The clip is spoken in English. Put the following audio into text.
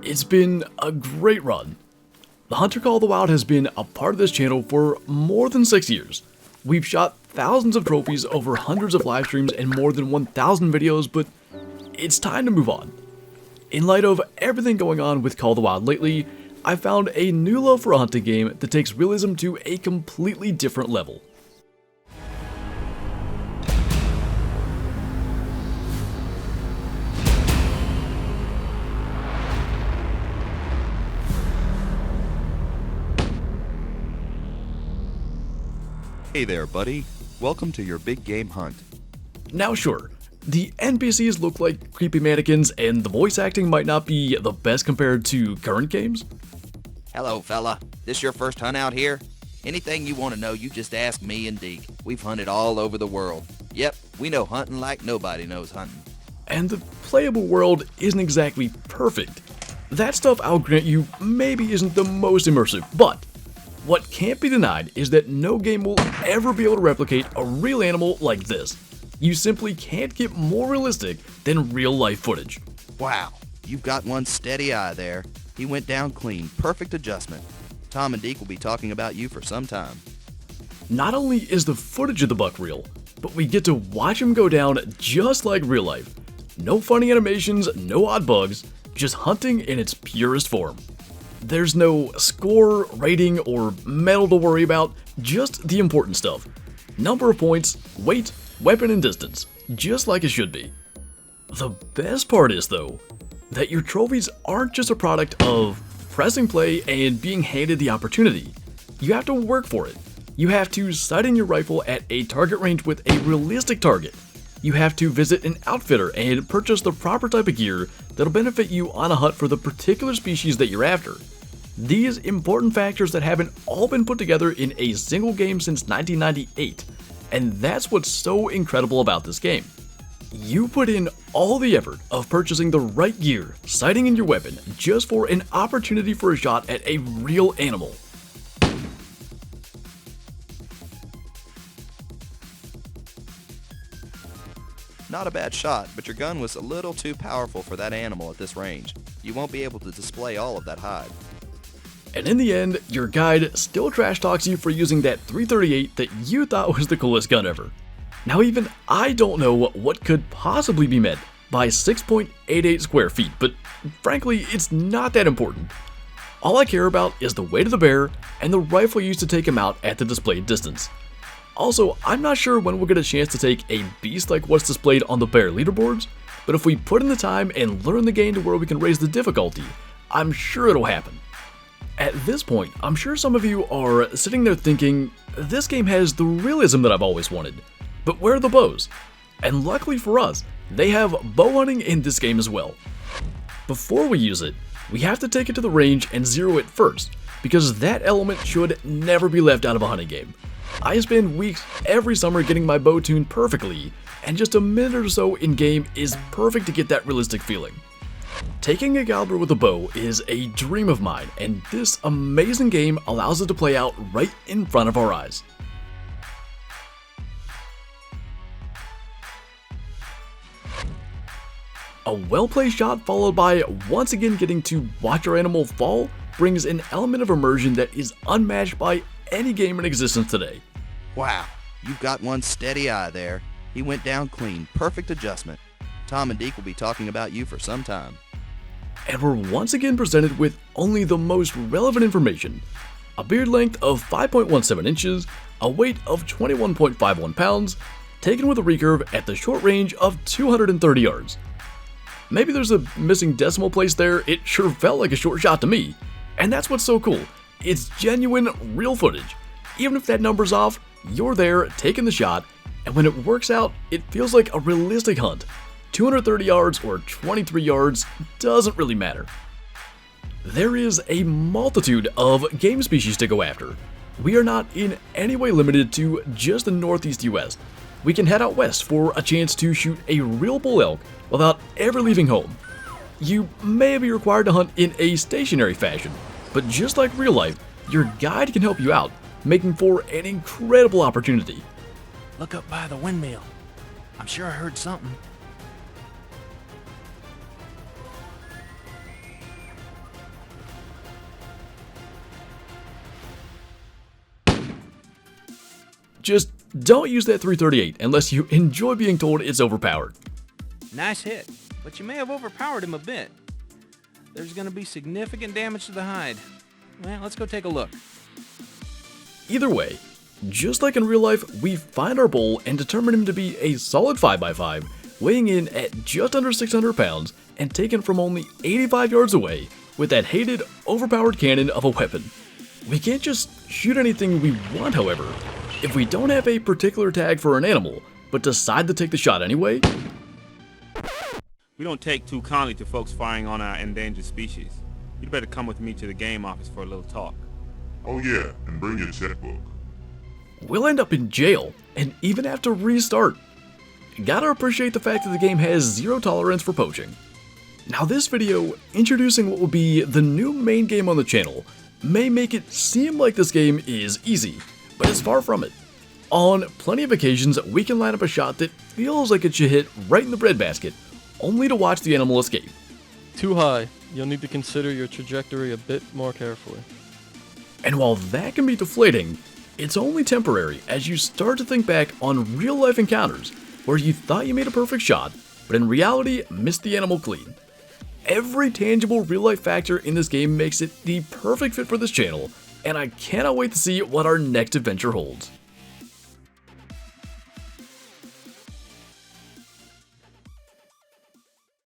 It's been a great run. The Hunter Call of the Wild has been a part of this channel for more than 6 years. We've shot thousands of trophies over hundreds of live streams and more than 1,000 videos, but it's time to move on. In light of everything going on with Call of the Wild lately, I found a new love for a hunting game that takes realism to a completely different level. Hey there, buddy. Welcome to your big game hunt. Now sure, the NPCs look like creepy mannequins and the voice acting might not be the best compared to current games. Hello, fella. This your first hunt out here? Anything you want to know, you just ask me and Deke. We've hunted all over the world. Yep, we know hunting like nobody knows hunting. And the playable world isn't exactly perfect. That stuff, I'll grant you, maybe isn't the most immersive, but what can't be denied is that no game will ever be able to replicate a real animal like this. You simply can't get more realistic than real life footage. Wow, you've got one steady eye there. He went down clean, perfect adjustment. Tom and Deke will be talking about you for some time. Not only is the footage of the buck real, but we get to watch him go down just like real life. No funny animations, no odd bugs, just hunting in its purest form. There's no score, rating, or medal to worry about, just the important stuff. Number of points, weight, weapon, and distance, just like it should be. The best part is, though, that your trophies aren't just a product of pressing play and being handed the opportunity. You have to work for it. You have to sight in your rifle at a target range with a realistic target. You have to visit an outfitter and purchase the proper type of gear that'll benefit you on a hunt for the particular species that you're after. These important factors that haven't all been put together in a single game since 1998, and that's what's so incredible about this game. You put in all the effort of purchasing the right gear, sighting in your weapon, just for an opportunity for a shot at a real animal. Not a bad shot, but your gun was a little too powerful for that animal at this range. You won't be able to display all of that hide. And in the end, your guide still trash talks you for using that .338 that you thought was the coolest gun ever. Now even I don't know what could possibly be meant by 6.88 square feet, but frankly, it's not that important. All I care about is the weight of the bear and the rifle used to take him out at the displayed distance. Also, I'm not sure when we'll get a chance to take a beast like what's displayed on the bear leaderboards, but if we put in the time and learn the game to where we can raise the difficulty, I'm sure it'll happen. At this point, I'm sure some of you are sitting there thinking, this game has the realism that I've always wanted, but where are the bows? And luckily for us, they have bow hunting in this game as well. Before we use it, we have to take it to the range and zero it first, because that element should never be left out of a hunting game. I spend weeks every summer getting my bow tuned perfectly, and just a minute or so in game is perfect to get that realistic feeling. Taking a caliber with a bow is a dream of mine, and this amazing game allows it to play out right in front of our eyes. A well-placed shot followed by once again getting to watch our animal fall brings an element of immersion that is unmatched by any game in existence today. Wow, you've got one steady eye there. He went down clean, perfect adjustment. Tom and Deke will be talking about you for some time. And we're once again presented with only the most relevant information. A beard length of 5.17 inches, a weight of 21.51 pounds, taken with a recurve at the short range of 230 yards. Maybe there's a missing decimal place there, it sure felt like a short shot to me. And that's what's so cool, it's genuine, real footage. Even if that number's off, you're there taking the shot, and when it works out, it feels like a realistic hunt. 230 yards or 23 yards doesn't really matter. There is a multitude of game species to go after. We are not in any way limited to just the Northeast US. We can head out west for a chance to shoot a real bull elk without ever leaving home. You may be required to hunt in a stationary fashion, but just like real life, your guide can help you out, making for an incredible opportunity. Look up by the windmill. I'm sure I heard something. Just don't use that 338 unless you enjoy being told it's overpowered. Nice hit, but you may have overpowered him a bit. There's going to be significant damage to the hide. Well, let's go take a look. Either way, just like in real life, we find our bull and determine him to be a solid 5x5, weighing in at just under 600 pounds and taken from only 85 yards away with that hated, overpowered cannon of a weapon. We can't just shoot anything we want, however. If we don't have a particular tag for an animal, but decide to take the shot anyway, we don't take too kindly to folks firing on our endangered species. You'd better come with me to the game office for a little talk. Oh yeah, and bring your checkbook. we'll end up in jail and even have to restart. Gotta appreciate the fact that the game has zero tolerance for poaching. Now this video, introducing what will be the new main game on the channel, may make it seem like this game is easy, but it's far from it. On plenty of occasions, we can line up a shot that feels like it should hit right in the breadbasket, only to watch the animal escape. Too high. You'll need to consider your trajectory a bit more carefully. And while that can be deflating, it's only temporary as you start to think back on real life encounters where you thought you made a perfect shot, but in reality missed the animal clean. Every tangible real life factor in this game makes it the perfect fit for this channel, and I cannot wait to see what our next adventure holds.